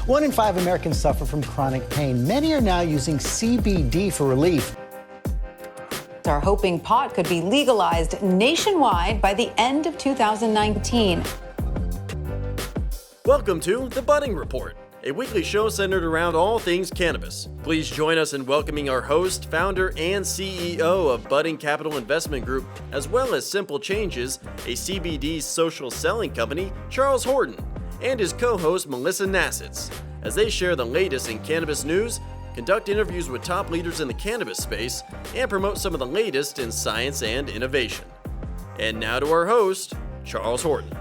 1 in 5 Americans suffer from chronic pain. Many are now using CBD for relief. Are hoping pot could be legalized nationwide by the end of 2019. Welcome to The Budding Report, a weekly show centered around all things cannabis. Please join us in welcoming our host, founder, and CEO of Budding Capital Investment Group, as well as Simple Changes, a CBD social selling company, Charles Horton, and his co-host, Melissa Nasits, as they share the latest in cannabis news, conduct interviews with top leaders in the cannabis space, and promote some of the latest in science and innovation. And now to our host, Charles Horton.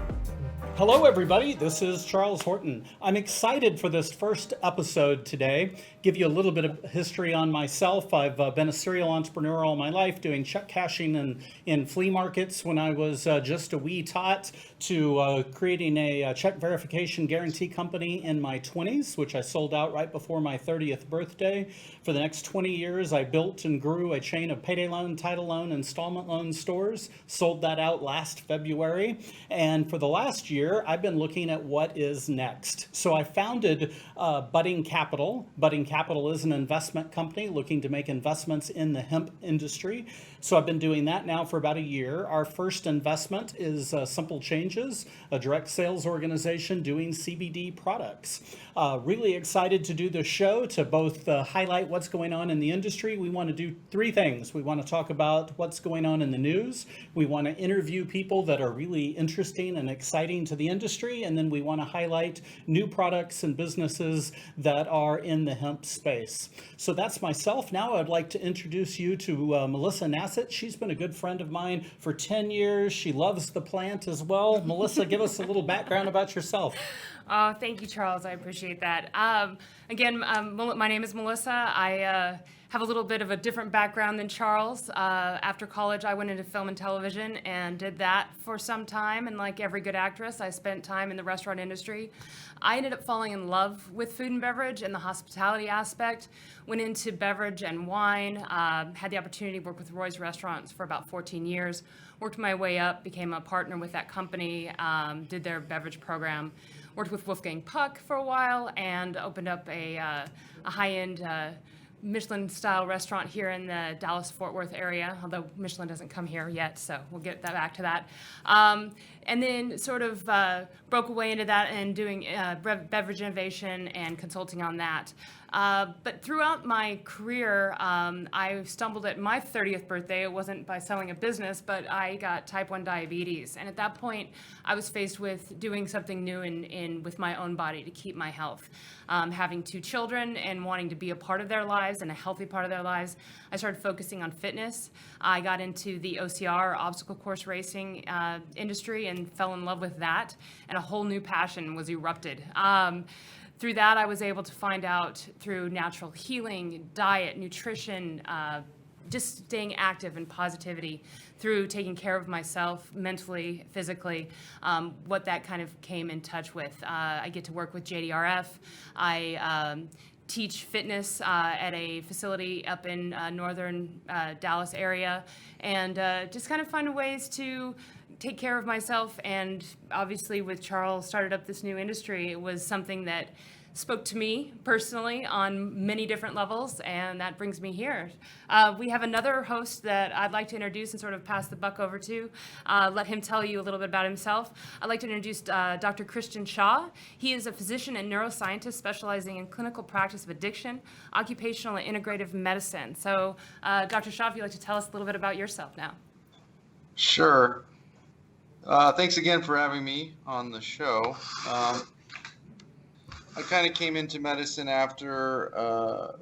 Hello, everybody. This is Charles Horton. I'm excited for this first episode today. Give you a little bit of history on myself. I've been a serial entrepreneur all my life, doing check cashing in flea markets when I was just a wee tot, to creating a check verification guarantee company in my 20s, which I sold out right before my 30th birthday. For the next 20 years, I built and grew a chain of payday loan, title loan, installment loan stores. Sold that out last February. And for the last year, I've been looking at what is next. So I founded Budding Capital. Budding Capital is an investment company looking to make investments in the hemp industry. So I've been doing that now for about a year. Our first investment is Simple Changes, a direct sales organization doing CBD products. Really excited to do the show to both highlight what's going on in the industry. We want to do three things. We want to talk about what's going on in the news. We want to interview people that are really interesting and exciting to the industry. And then we want to highlight new products and businesses that are in the hemp space. So that's myself. Now I'd like to introduce you to Melissa Nassit. She's been a good friend of mine for 10 years. She loves the plant as well. Melissa, give us a little background about yourself. Oh, thank you, Charles. I appreciate that. Again, my name is Melissa. I have a little bit of a different background than Charles. After college, I went into film and television and did that for some time. And like every good actress, I spent time in the restaurant industry. I ended up falling in love with food and beverage and the hospitality aspect. Went into beverage and wine. Had the opportunity to work with Roy's Restaurants for about 14 years. Worked my way up, became a partner with that company, did their beverage program. Worked with Wolfgang Puck for a while and opened up a high-end Michelin-style restaurant here in the Dallas-Fort Worth area, although Michelin doesn't come here yet, so we'll get that back to that. And then sort of broke away into that and doing beverage innovation and consulting on that. But throughout my career, I stumbled at my 30th birthday. It wasn't by selling a business, but I got type 1 diabetes. And at that point, I was faced with doing something new with my own body to keep my health. Having 2 children and wanting to be a part of their lives and a healthy part of their lives, I started focusing on fitness. I got into the OCR, obstacle course racing industry, and fell in love with that. And a whole new passion was erupted. Through that, I was able to find out through natural healing, diet, nutrition, just staying active and positivity, through taking care of myself mentally, physically, what that kind of came in touch with. I get to work with JDRF. I teach fitness at a facility up in northern Dallas area, and just kind of find ways to take care of myself. And obviously with Charles started up this new industry, it was something that spoke to me personally on many different levels, and that brings me here. We have another host that I'd like to introduce and sort of pass the buck over to, let him tell you a little bit about himself. I'd like to introduce Dr. Christian Shaw. He is a physician and neuroscientist specializing in clinical practice of addiction, occupational and integrative medicine. So Dr. Shaw, if you'd like to tell us a little bit about yourself now. Sure. Thanks again for having me on the show. I kind of came into medicine after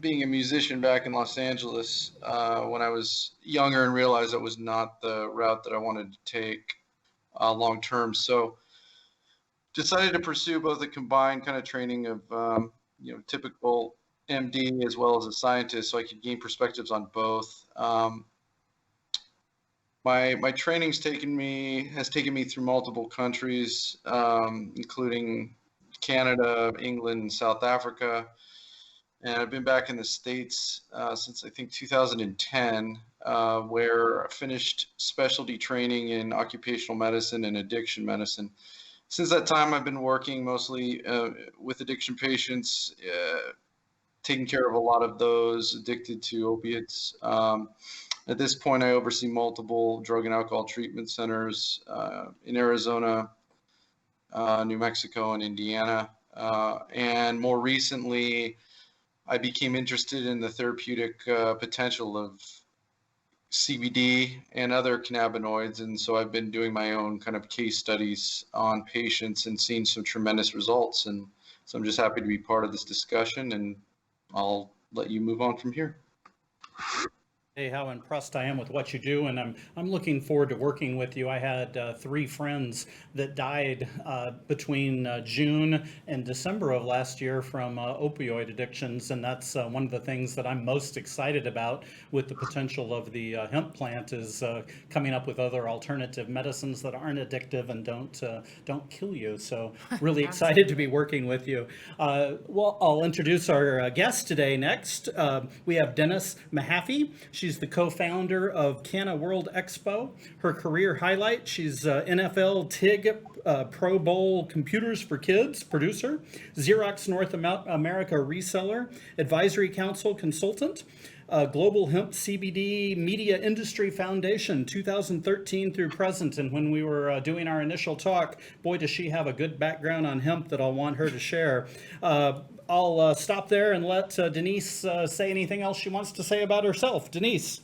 being a musician back in Los Angeles when I was younger and realized that was not the route that I wanted to take long term. So decided to pursue both a combined kind of training of typical MD as well as a scientist, so I could gain perspectives on both. My training's taken me through multiple countries, including Canada, England, and South Africa. And I've been back in the States since I think 2010, where I finished specialty training in occupational medicine and addiction medicine. since that time, I've been working mostly with addiction patients, taking care of a lot of those addicted to opiates. At this point, I oversee multiple drug and alcohol treatment centers in Arizona, New Mexico, and Indiana. And more recently, I became interested in the therapeutic potential of CBD and other cannabinoids. And so I've been doing my own kind of case studies on patients and seeing some tremendous results. And so I'm just happy to be part of this discussion, and I'll let you move on from here. Hey, how impressed I am with what you do, and I'm looking forward to working with you. I had 3 friends that died between June and December of last year from opioid addictions, and that's one of the things that I'm most excited about with the potential of the hemp plant is coming up with other alternative medicines that aren't addictive and don't kill you. So really excited to be working with you. Well, I'll introduce our guest today. Next, we have Denise Mahaffey. She's the co-founder of Canna World Expo. Her career highlight, she's NFL TIG Pro Bowl Computers for Kids producer, Xerox North America reseller, advisory council consultant, Global Hemp CBD Media Industry Foundation 2013 through present. And when we were doing our initial talk, boy, does she have a good background on hemp that I'll want her to share. I'll stop there and let Denise say anything else she wants to say about herself. Denise.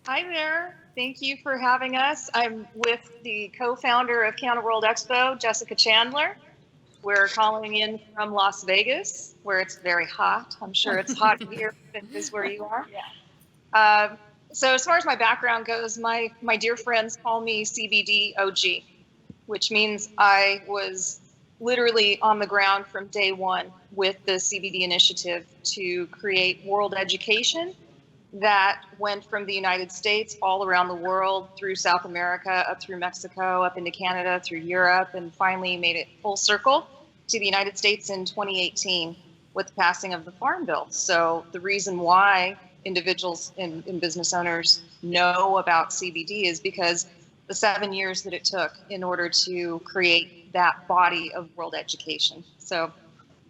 Hi there. Thank you for having us. I'm with the co-founder of Canna World Expo, Jessica Chandler. We're calling in from Las Vegas, where it's very hot. I'm sure it's hot here than it is where you are. Yeah. So as far as my background goes, my dear friends call me CBD OG, which means I was literally on the ground from day one with the CBD initiative to create world education that went from the United States all around the world, through South America, up through Mexico, up into Canada, through Europe, and finally made it full circle to the United States in 2018 with the passing of the Farm Bill. So the reason why individuals and business owners know about CBD is because the 7 years that it took in order to create that body of world education. So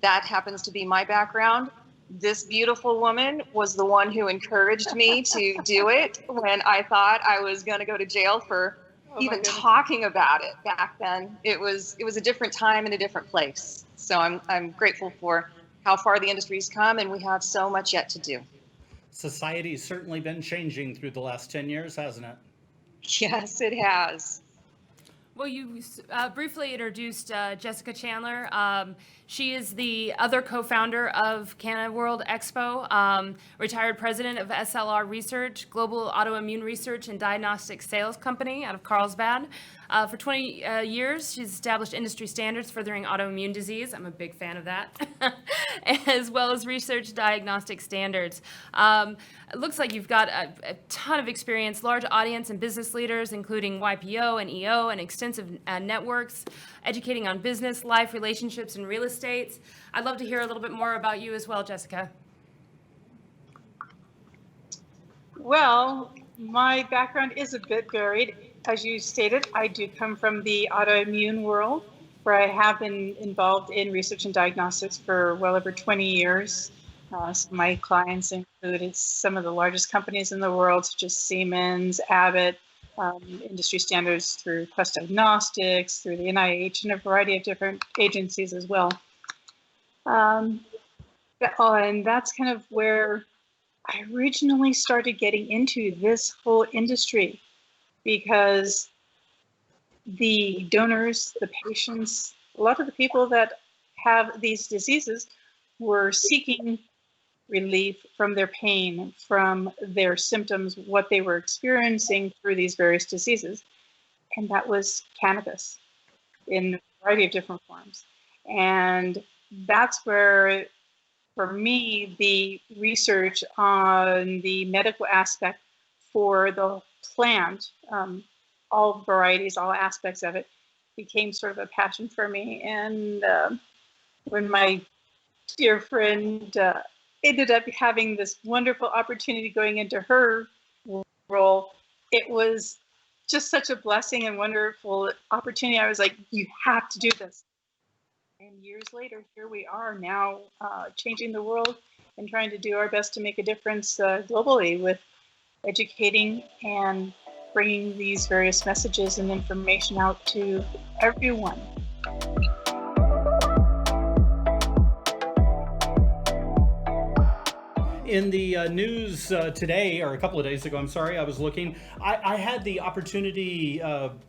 that happens to be my background. This beautiful woman was the one who encouraged me to do it when I thought I was going to go to jail for even talking about it back then. It was a different time and a different place. So I'm grateful for how far the industry's come, and we have so much yet to do. Society's certainly been changing through the last 10 years, hasn't it? Yes, it has. Well, you briefly introduced Jessica Chandler. She is the other co-founder of Canna World Expo, retired president of SLR Research, global autoimmune research and diagnostic sales company out of Carlsbad. For 20 years, she's established industry standards furthering autoimmune disease. I'm a big fan of that, as well as research diagnostic standards. It looks like you've got a ton of experience, large audience and business leaders, including YPO and EO, and extensive networks, educating on business, life, relationships, and real estate. I'd love to hear a little bit more about you as well, Jessica. Well, my background is a bit varied. As you stated, I do come from the autoimmune world, where I have been involved in research and diagnostics for well over 20 years. So my clients included some of the largest companies in the world, such as Siemens, Abbott, industry standards through Quest Diagnostics, through the NIH, and a variety of different agencies as well. And that's kind of where I originally started getting into this whole industry, because the donors, the patients, a lot of the people that have these diseases were seeking relief from their pain, from their symptoms, what they were experiencing through these various diseases. And that was cannabis in a variety of different forms. And that's where, for me, the research on the medical aspect for the plant, all varieties, all aspects of it, became sort of a passion for me. And when my dear friend ended up having this wonderful opportunity going into her role, it was just such a blessing and wonderful opportunity. I was like, you have to do this. And years later, here we are now, changing the world and trying to do our best to make a difference globally with educating and bringing these various messages and information out to everyone. In the news today, or a couple of days ago, I'm sorry, I was looking. I had the opportunity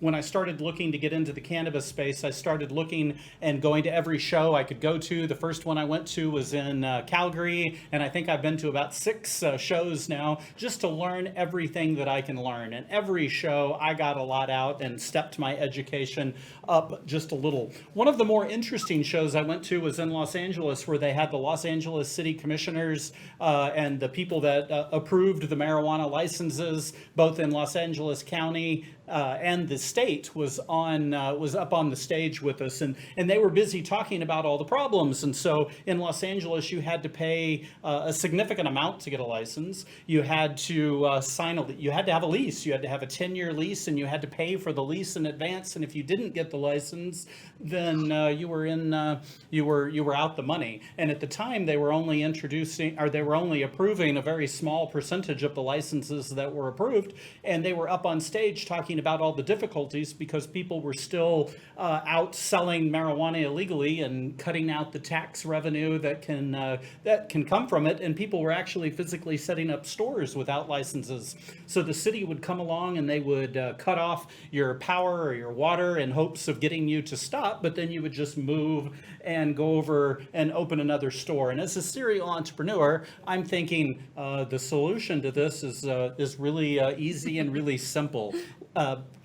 when I started looking to get into the cannabis space. I started looking and going to every show I could go to. The first one I went to was in Calgary, and I think I've been to about 6 shows now just to learn everything that I can learn. And every show, I got a lot out and stepped my education up just a little. One of the more interesting shows I went to was in Los Angeles, where they had the Los Angeles City Commissioners and the people that approved the marijuana licenses, both in Los Angeles County and the state, was up on the stage with us, and they were busy talking about all the problems. And so in Los Angeles, you had to pay a significant amount to get a license. You had to you had to have a lease. You had to have a 10-year lease, and you had to pay for the lease in advance. And if you didn't get the license, then you were out the money. And at the time, they were only approving a very small percentage of the licenses that were approved, and they were up on stage talking about all the difficulties because people were still out selling marijuana illegally and cutting out the tax revenue that can come from it, and people were actually physically setting up stores without licenses. So the city would come along and they would cut off your power or your water in hopes of getting you to stop, but then you would just move and go over and open another store. And as a serial entrepreneur, I'm thinking the solution to this is really easy and really simple.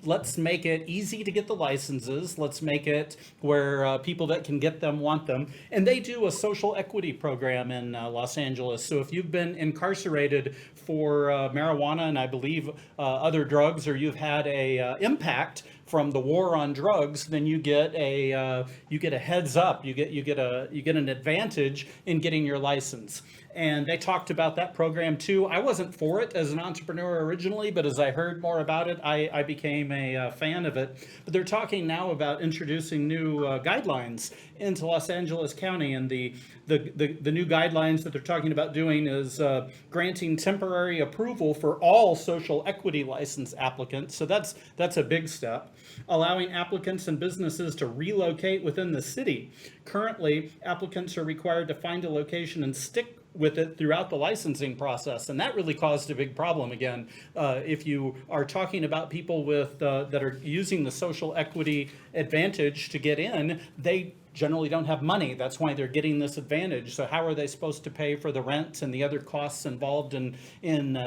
Let's make it easy to get the licenses. Let's make it where people that can get them want them. And they do a social equity program in Los Angeles. So if you've been incarcerated for marijuana and I believe other drugs, or you've had a impact from the war on drugs, then you get a heads up. You get an advantage in getting your license. And they talked about that program too. I wasn't for it as an entrepreneur originally, but as I heard more about it, I became a fan of it. But they're talking now about introducing new guidelines into Los Angeles County, and the new guidelines that they're talking about doing is granting temporary approval for all social equity license applicants. So that's a big step. Allowing applicants and businesses to relocate within the city. Currently, applicants are required to find a location and stick with it throughout the licensing process, and that really caused a big problem. Again, if you are talking about people with that are using the social equity advantage to get in, they generally don't have money. That's why they're getting this advantage. So how are they supposed to pay for the rent and the other costs involved in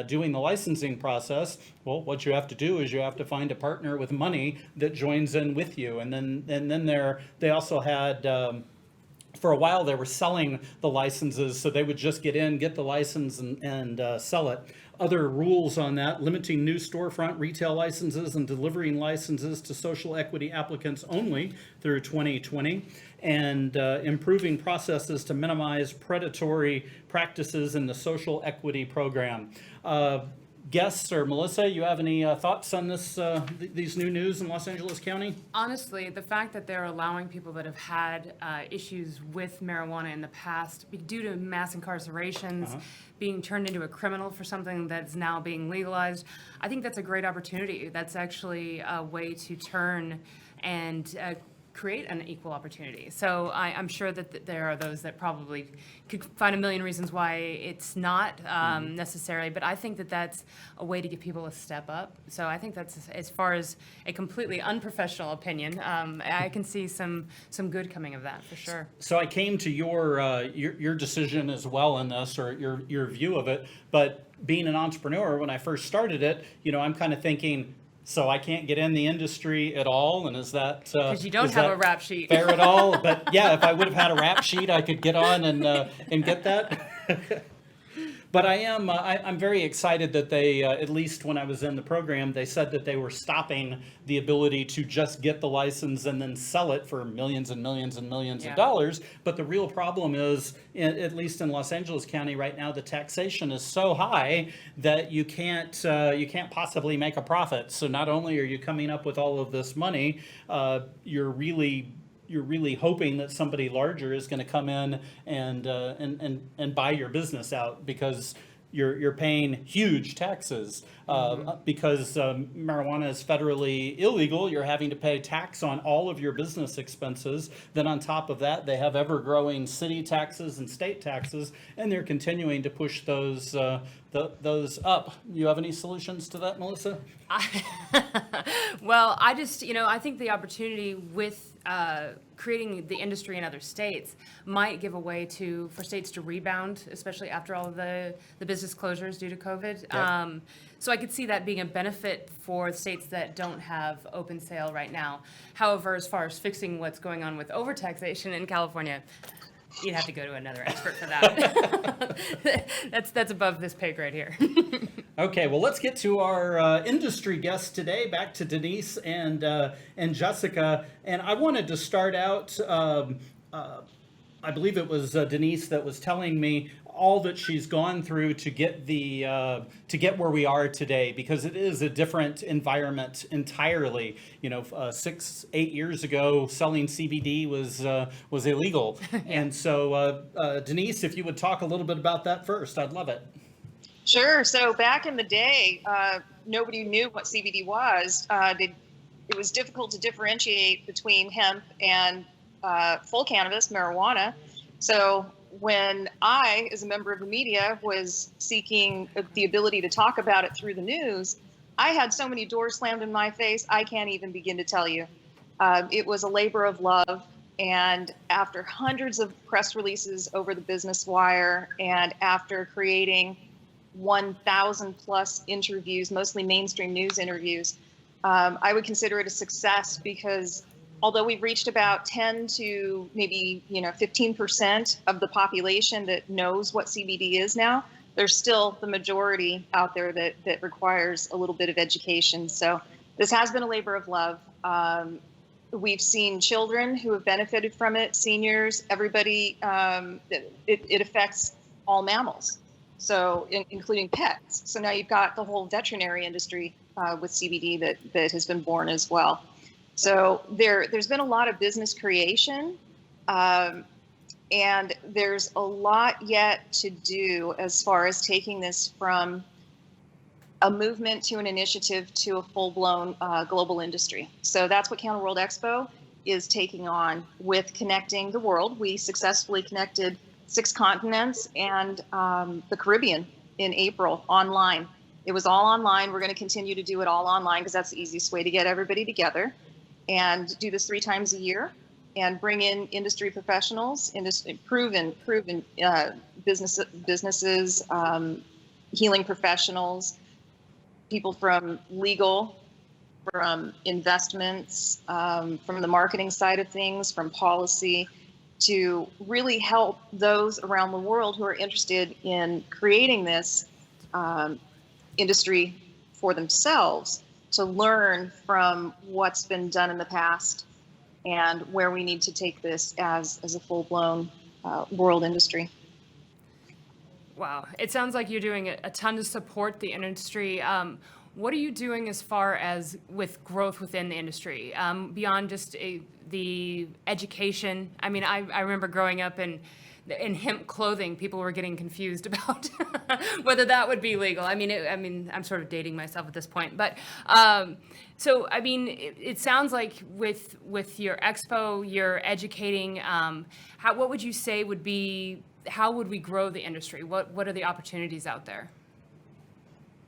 doing the licensing process? Well, what you have to do is you have to find a partner with money that joins in with you. And then they also had for a while they were selling the licenses, so they would just get the license and sell it. Other rules on that: limiting new storefront retail licenses and delivering licenses to social equity applicants only through 2020, and improving processes to minimize predatory practices in the social equity program. Guests or Melissa, you have any thoughts on this? These new news in Los Angeles County? Honestly, the fact that they're allowing people that have had issues with marijuana in the past due to mass incarcerations, being turned into a criminal for something that's now being legalized, I think that's a great opportunity. That's actually a way to turn and create an equal opportunity. So I'm sure that there are those that probably could find a million reasons why it's not necessary, but I think that that's a way to give people a step up. So I think that's, as far as a completely unprofessional opinion, I can see some good coming of that for sure. So I came to your decision as well in this, or your view of it, but being an entrepreneur, when I first started it, I'm kind of thinking, so I can't get in the industry at all, and is that because you don't have a rap sheet fair at all? But yeah, if I would have had a rap sheet, I could get on and get that. But I'm very excited that they, at least when I was in the program, they said that they were stopping the ability to just get the license and then sell it for millions and millions and millions of dollars. But the real problem is, at least in Los Angeles County right now, the taxation is so high that you can't possibly make a profit. So not only are you coming up with all of this money, you're really hoping that somebody larger is going to come in and buy your business out, because you're paying huge taxes because marijuana is federally illegal. You're having to pay tax on all of your business expenses. Then on top of that, they have ever-growing city taxes and state taxes, and they're continuing to push those up. You have any solutions to that, Melissa? Well, I think the opportunity with creating the industry in other states might give a way for states to rebound, especially after all of the business closures due to COVID. Yep. So I could see that being a benefit for states that don't have open sale right now. However, as far as fixing what's going on with overtaxation in California, you'd have to go to another expert for that. That's above this pay grade here. Okay, well, let's get to our industry guests today. Back to Denise and Jessica. And I wanted to start out. I believe it was Denise that was telling me all that she's gone through to get where we are today, because it is a different environment entirely. 6-8 years ago, selling CBD was illegal. And so, Denise, if you would talk a little bit about that first, I'd love it. Sure. So back in the day, nobody knew what CBD was. It was difficult to differentiate between hemp and full cannabis, marijuana. So when I, as a member of the media, was seeking the ability to talk about it through the news, I had so many doors slammed in my face, I can't even begin to tell you. It was a labor of love. And after hundreds of press releases over the business wire, and after creating 1,000 plus interviews, mostly mainstream news interviews, I would consider it a success, because although we've reached about 10 to maybe 15% of the population that knows what CBD is now, there's still the majority out there that requires a little bit of education. So this has been a labor of love. We've seen children who have benefited from it, seniors, everybody. It affects all mammals, so including pets. So now you've got the whole veterinary industry with CBD that has been born as well. So there's been a lot of business creation, and there's a lot yet to do as far as taking this from a movement to an initiative to a full-blown global industry. So that's what Canna World Expo is taking on, with connecting the world. We successfully connected 6 continents and the Caribbean in April online. It was all online. We're going to continue to do it all online, because that's the easiest way to get everybody together, and do this 3 times a year, and bring in industry professionals, proven businesses, healing professionals, people from legal, from investments, from the marketing side of things, from policy, to really help those around the world who are interested in creating this industry for themselves, to learn from what's been done in the past and where we need to take this as a full-blown world industry. Wow. It sounds like you're doing a ton to support the industry. What are you doing as far as with growth within the industry, beyond just the education? I mean, I remember growing up in hemp clothing, people were getting confused about whether that would be legal. I mean, I'm sort of dating myself at this point, but so I mean, it sounds like with your expo, you're educating. What would you say would be? How would we grow the industry? What are the opportunities out there?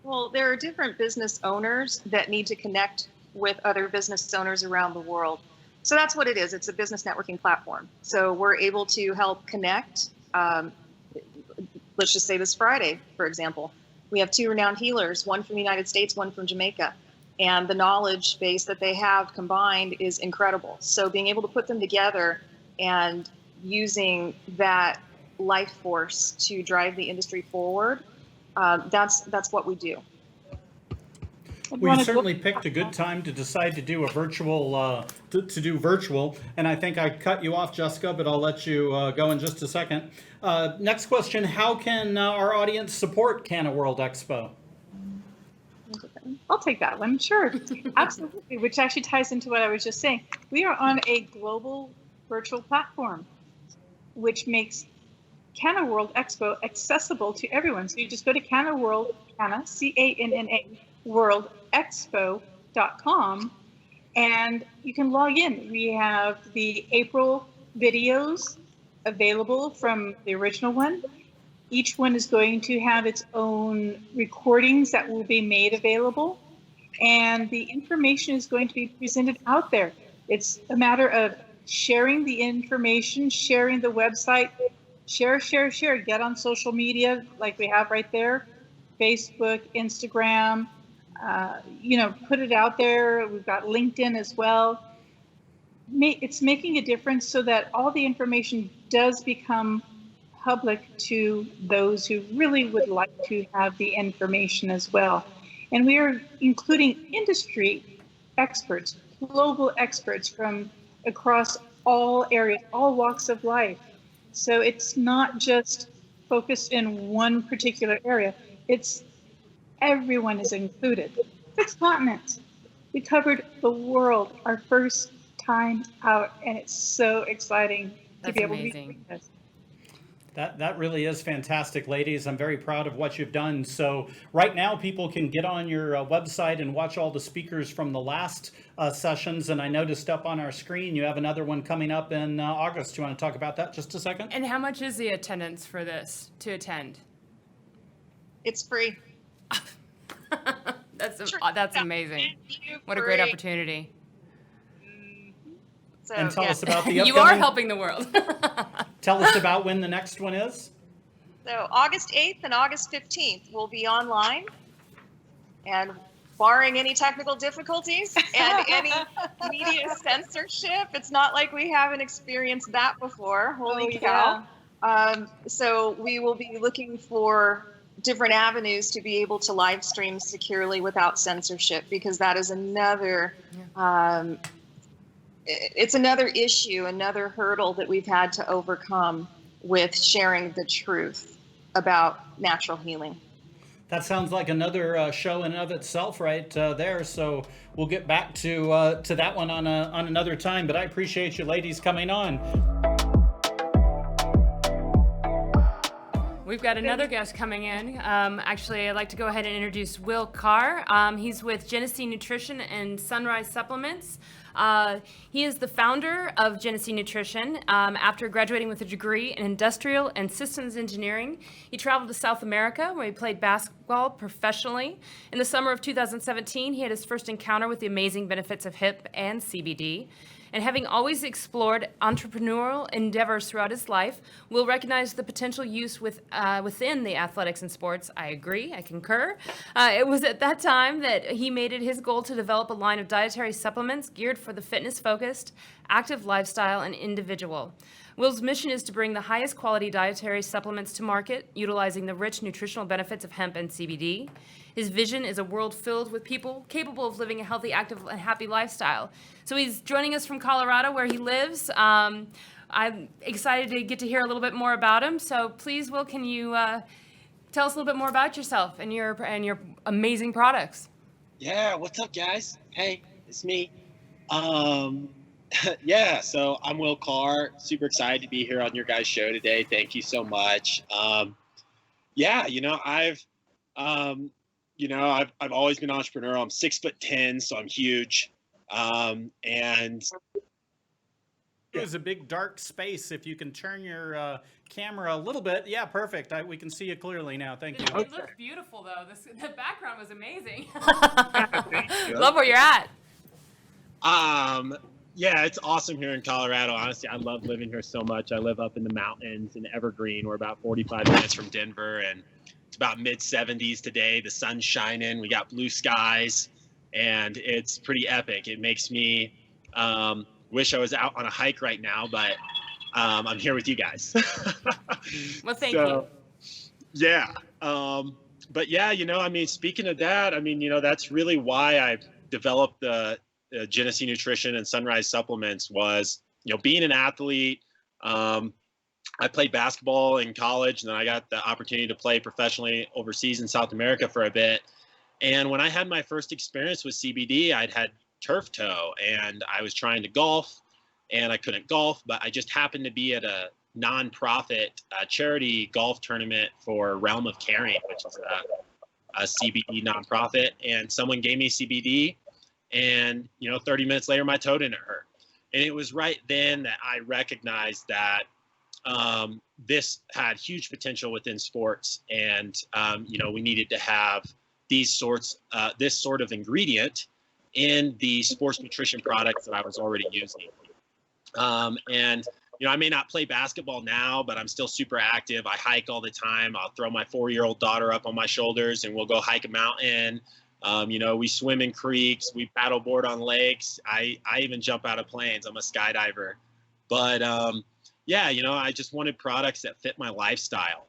Well, there are different business owners that need to connect with other business owners around the world. So that's what it is. It's a business networking platform. So we're able to help connect. Let's just say this Friday, for example, we have 2 renowned healers, one from the United States, one from Jamaica. And the knowledge base that they have combined is incredible. So being able to put them together and using that life force to drive the industry forward that's what we do. We certainly picked a good time to decide to do a virtual, to do virtual, and I think I cut you off, Jessica, but I'll let you go in just a second. Next question, how can our audience support Canna World Expo? I'll take that one, sure. Absolutely, which actually ties into what I was just saying. We are on a global virtual platform, which makes Canna World Expo accessible to everyone. So you just go to Canna World, Canna, C-A-N-N-A, worldexpo.com, and you can log in. We have the April videos available from the original one. Each one is going to have its own recordings that will be made available, and the information is going to be presented out there. It's a matter of sharing the information, sharing the website, share, get on social media like we have right there, Facebook, Instagram, put it out there. We've got LinkedIn as well. It's making a difference so that all the information does become public to those who really would like to have the information as well. And we are including industry experts, global experts from across all areas, all walks of life. So it's not just focused in one particular area. It's everyone is included. 6 continents. We covered the world our first time out, and it's so exciting to be able to be doing this. That really is fantastic, ladies. I'm very proud of what you've done. So right now, people can get on your website and watch all the speakers from the last sessions. And I noticed up on our screen, you have another one coming up in August. Do you want to talk about that just a second? And how much is the attendance for this to attend? It's free. That's amazing. What a great opportunity. So, and tell us about the upcoming... You are helping the world. Tell us about when the next one is. So August 8th and August 15th will be online. And barring any technical difficulties and any media censorship, it's not like we haven't experienced that before. Holy cow. Yeah. So we will be looking for different avenues to be able to live stream securely without censorship, because that is another it's another issue, another hurdle that we've had to overcome with sharing the truth about natural healing. That sounds like another show in and of itself right there. So we'll get back to that one on another time. But I appreciate you ladies coming on. We've got another guest coming in. Actually, I'd like to go ahead and introduce Will Carr. He's with Genesee Nutrition and Sunrise Supplements. He is the founder of Genesee Nutrition. After graduating with a degree in industrial and systems engineering, he traveled to South America, where he played basketball professionally. In the summer of 2017, he had his first encounter with the amazing benefits of hemp and CBD. And having always explored entrepreneurial endeavors throughout his life, Will recognize the potential use within the athletics and sports. I agree, I concur. It was at that time that he made it his goal to develop a line of dietary supplements geared for the fitness-focused, active lifestyle and individual. Will's mission is to bring the highest quality dietary supplements to market, utilizing the rich nutritional benefits of hemp and CBD. His vision is a world filled with people capable of living a healthy, active, and happy lifestyle. So he's joining us from Colorado, where he lives. I'm excited to get to hear a little bit more about him. So please, Will, can you tell us a little bit more about yourself and your amazing products? Yeah, what's up, guys? Hey, it's me. Yeah, so I'm Will Carr. Super excited to be here on your guys' show today. Thank you so much. I've always been entrepreneurial. I'm 6'10", so I'm huge. And there's a big dark space. If you can turn your camera a little bit, yeah, perfect. We can see you clearly now. Thank you. It looks beautiful, though. The background was amazing. Love where you're at. Yeah, it's awesome here in Colorado. Honestly, I love living here so much. I live up in the mountains in Evergreen. We're about 45 minutes from Denver, and it's about mid-70s today. The sun's shining. We got blue skies, and it's pretty epic. It makes me wish I was out on a hike right now, but I'm here with you guys. Well, thank you. Yeah. But yeah, I mean, speaking of that, I mean, that's really why I developed the Genesee Nutrition and Sunrise Supplements was, being an athlete. I played basketball in college, and then I got the opportunity to play professionally overseas in South America for a bit. And when I had my first experience with CBD, I'd had turf toe, and I was trying to golf, and I couldn't golf, but I just happened to be at a nonprofit charity golf tournament for Realm of Caring, which is a CBD nonprofit, and someone gave me CBD, and 30 minutes later my toe didn't hurt. And it was right then that I recognized that this had huge potential within sports, and we needed to have this sort of ingredient in the sports nutrition products that I was already using. And I may not play basketball now, but I'm still super active. I hike all the time. I'll throw my 4-year-old daughter up on my shoulders and we'll go hike a mountain. We swim in creeks, we paddleboard on lakes. I even jump out of planes. I'm a skydiver. But I just wanted products that fit my lifestyle,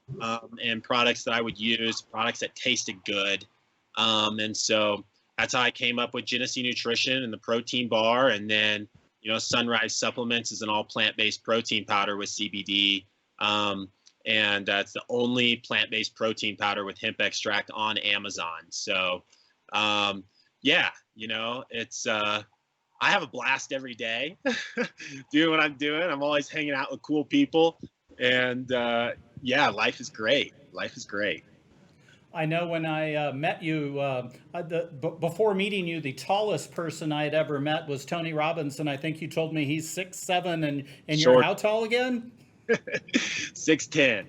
and products that I would use, products that tasted good. And so that's how I came up with Genesee Nutrition and the protein bar. And then, Sunrise Supplements is an all plant-based protein powder with CBD. And it's the only plant-based protein powder with hemp extract on Amazon. So, it's, I have a blast every day doing what I'm doing. I'm always hanging out with cool people, and life is great. Life is great. I know when I met you, before meeting you, the tallest person I had ever met was Tony Robbins, and I think you told me he's 6'7", and you're how tall again? 6'10".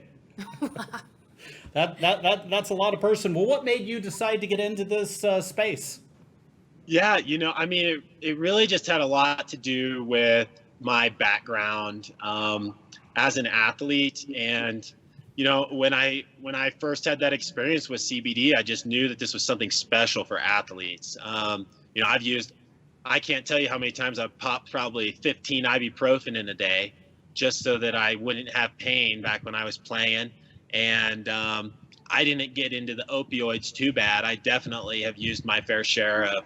That's a lot of person. Well, what made you decide to get into this space? Yeah, I mean, it really just had a lot to do with my background as an athlete. And, when I first had that experience with CBD, I just knew that this was something special for athletes. I can't tell you how many times I've popped probably 15 ibuprofen in a day just so that I wouldn't have pain back when I was playing. And I didn't get into the opioids too bad. I definitely have used my fair share of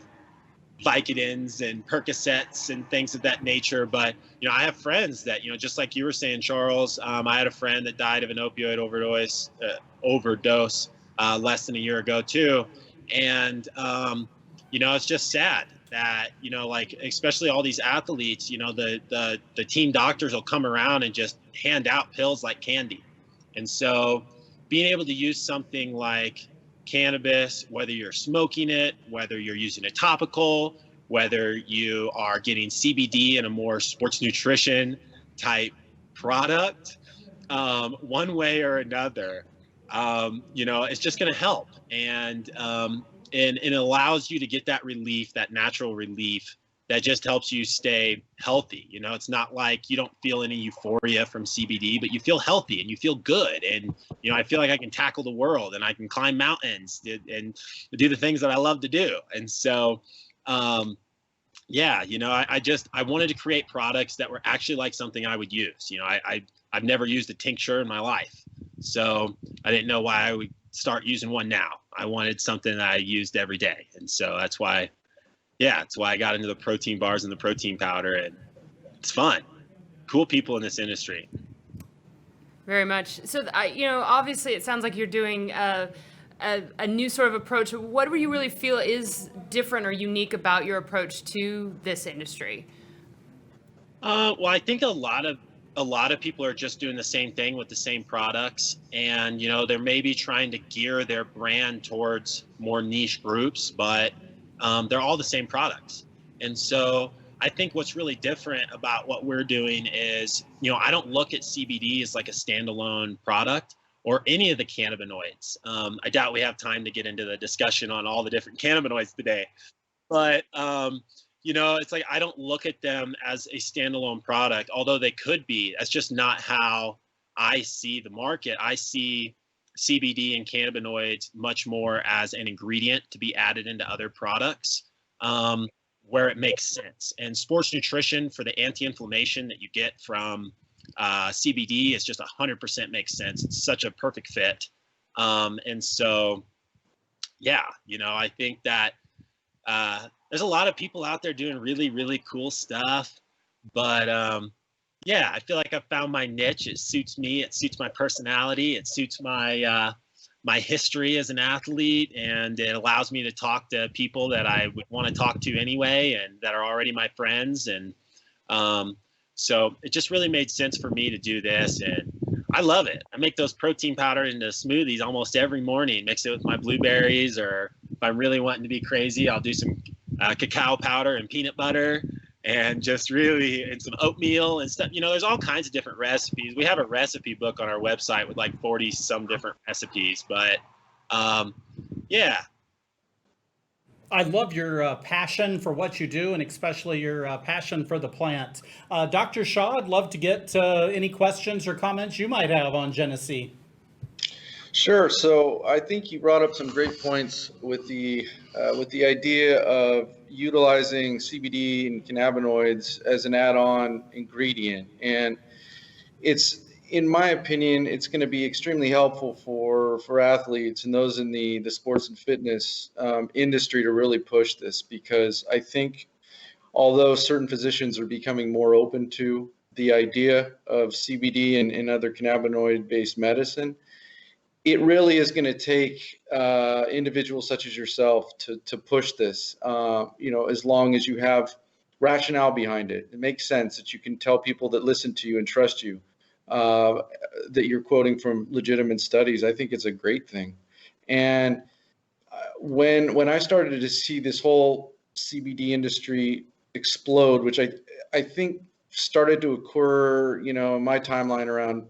Vicodins and Percocets and things of that nature. But, I have friends that, just like you were saying, Charles, I had a friend that died of an opioid overdose less than a year ago too. And, it's just sad that, especially all these athletes, the team doctors will come around and just hand out pills like candy. And so being able to use something like cannabis, whether you're smoking it, whether you're using a topical, whether you are getting CBD in a more sports nutrition type product, one way or another, it's just going to help. And it allows you to get that relief, that natural relief that just helps you stay healthy. It's not like you don't feel any euphoria from CBD, but you feel healthy and you feel good. And, I feel like I can tackle the world and I can climb mountains and do the things that I love to do. And so, I wanted to create products that were actually like something I would use. I've never used a tincture in my life, so I didn't know why I would start using one now. I wanted something that I used every day. And so that's why I got into the protein bars and the protein powder, and it's fun. Cool people in this industry. Very much. So, obviously it sounds like you're doing a new sort of approach. What do you really feel is different or unique about your approach to this industry? Well, I think a lot of people are just doing the same thing with the same products, and they're maybe trying to gear their brand towards more niche groups, but they're all the same products. And so I think what's really different about what we're doing is, I don't look at CBD as like a standalone product or any of the cannabinoids. I doubt we have time to get into the discussion on all the different cannabinoids today, but it's like, I don't look at them as a standalone product, although they could be. That's just not how I see the market. I see CBD and cannabinoids much more as an ingredient to be added into other products where it makes sense. And sports nutrition, for the anti-inflammation that you get from CBD, is just 100% makes sense. It's such a perfect fit. And so, yeah, I think that there's a lot of people out there doing really, really cool stuff. But yeah, I feel like I found my niche. It suits me. It suits my personality. It suits my my history as an athlete, and it allows me to talk to people that I would want to talk to anyway, and that are already my friends. And so it just really made sense for me to do this, and I love it. I make those protein powder into smoothies almost every morning, mix it with my blueberries, or if I'm really wanting to be crazy, I'll do some cacao powder and peanut butter, and just really, and some oatmeal and stuff. There's all kinds of different recipes. We have a recipe book on our website with like 40 some different recipes, but yeah. I love your passion for what you do, and especially your passion for the plant. Dr. Shaw, I'd love to get any questions or comments you might have on Genesee. Sure. So I think you brought up some great points with the idea of utilizing CBD and cannabinoids as an add-on ingredient, and in my opinion, it's going to be extremely helpful for athletes and those in the sports and fitness industry to really push this, because I think although certain physicians are becoming more open to the idea of CBD and other cannabinoid-based medicine, it really is going to take individuals such as yourself to push this, as long as you have rationale behind it. It makes sense that you can tell people that listen to you and trust you that you're quoting from legitimate studies. I think it's a great thing. And when I started to see this whole CBD industry explode, which I think started to occur, in my timeline around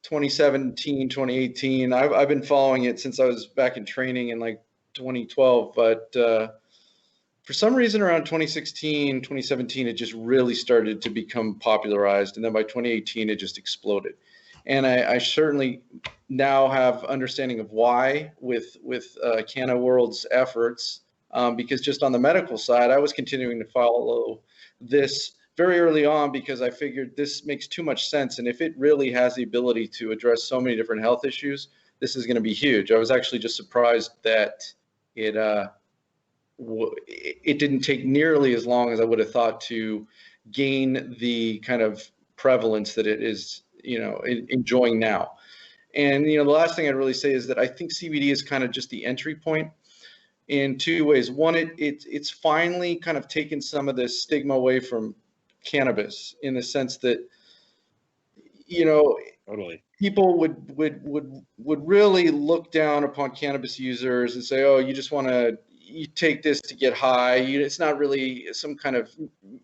2017, 2018. I've been following it since I was back in training in like 2012, but for some reason around 2016, 2017, it just really started to become popularized. And then by 2018, it just exploded. And I certainly now have understanding of why with Canna World's efforts, because just on the medical side, I was continuing to follow this very early on because I figured this makes too much sense. And if it really has the ability to address so many different health issues, this is going to be huge. I was actually just surprised that it didn't take nearly as long as I would have thought to gain the kind of prevalence that it is, enjoying now. And, the last thing I'd really say is that I think CBD is kind of just the entry point in two ways. One, it's finally kind of taken some of the stigma away from cannabis, in the sense that, Totally. People would really look down upon cannabis users and say, oh, you take this to get high. It's not really some kind of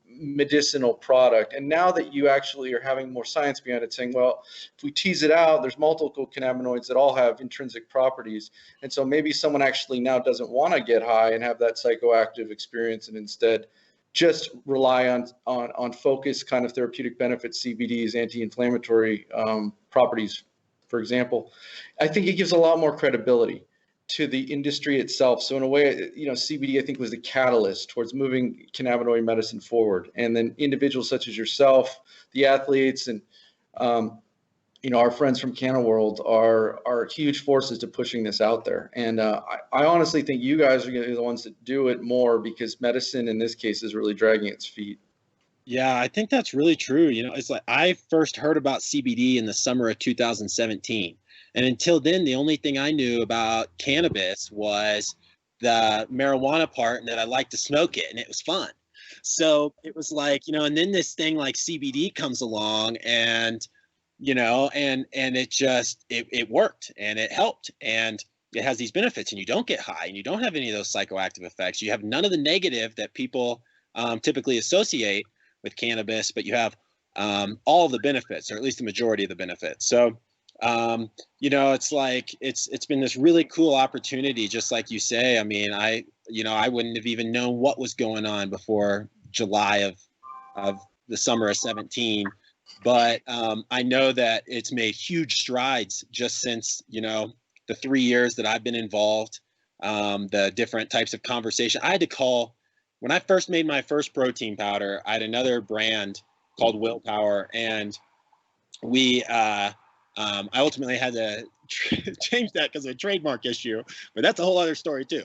medicinal product. And now that you actually are having more science behind it, saying, well, if we tease it out, there's multiple cannabinoids that all have intrinsic properties. And so maybe someone actually now doesn't want to get high and have that psychoactive experience, and instead just rely on focused kind of therapeutic benefits, CBD's anti-inflammatory properties, for example. I think it gives a lot more credibility to the industry itself. So in a way, CBD, I think, was the catalyst towards moving cannabinoid medicine forward. And then individuals such as yourself, the athletes, and our friends from Canna World are huge forces to pushing this out there. And I honestly think you guys are going to be the ones that do it more, because medicine in this case is really dragging its feet. Yeah, I think that's really true. It's like I first heard about CBD in the summer of 2017. And until then, the only thing I knew about cannabis was the marijuana part, and that I liked to smoke it, and it was fun. So it was like, and then this thing like CBD comes along, and, and it just, it worked, and it helped, and it has these benefits, and you don't get high, and you don't have any of those psychoactive effects. You have none of the negative that people typically associate with cannabis, but you have all of the benefits, or at least the majority of the benefits. So, it's like, it's been this really cool opportunity, just like you say. I mean, I wouldn't have even known what was going on before July of the summer of 17. But I know that it's made huge strides just since, the 3 years that I've been involved, the different types of conversation. I had to call, when I first made my first protein powder, I had another brand called Willpower, and we, I ultimately had to change that because of a trademark issue, but that's a whole other story too.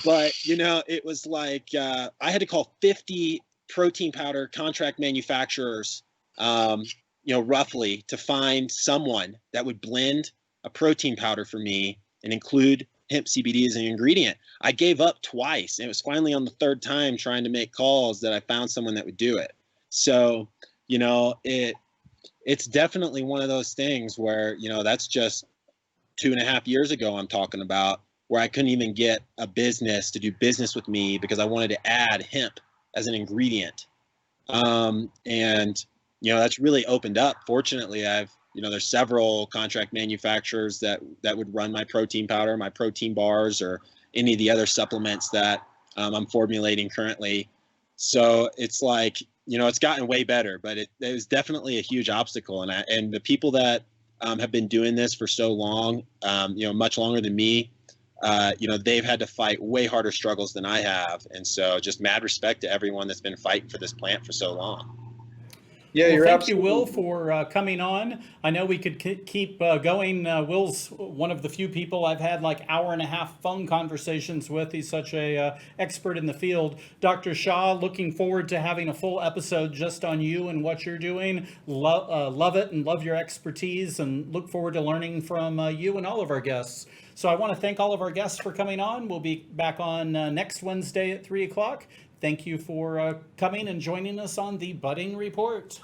But, you know, it was like I had to call 50 protein powder contract manufacturers, you know, roughly, to find someone that would blend a protein powder for me and include hemp CBD as an ingredient. I gave up twice, and it was finally on the third time trying to make calls that I found someone that would do it. So, you know, it's definitely one of those things where, you know, that's just 2.5 years ago I'm talking about, where I couldn't even get a business to do business with me because I wanted to add hemp as an ingredient. And, you know, that's really opened up. Fortunately, you know, there's several contract manufacturers that would run my protein powder, my protein bars, or any of the other supplements that I'm formulating currently. So it's like, you know, it's gotten way better, but it was definitely a huge obstacle. And the people that have been doing this for so long, you know, much longer than me, you know, they've had to fight way harder struggles than I have. And so just mad respect to everyone that's been fighting for this plant for so long. Yeah, well, you're thank absolutely... you, Will, for coming on. I know we could keep going. Will's one of the few people I've had like 1.5-hour phone conversations with. He's such a expert in the field. Dr. Shaw, looking forward to having a full episode just on you and what you're doing. Love it and love your expertise, and look forward to learning from you and all of our guests. So I want to thank all of our guests for coming on. We'll be back on next Wednesday at 3 o'clock. Thank you for coming and joining us on the Budding Report.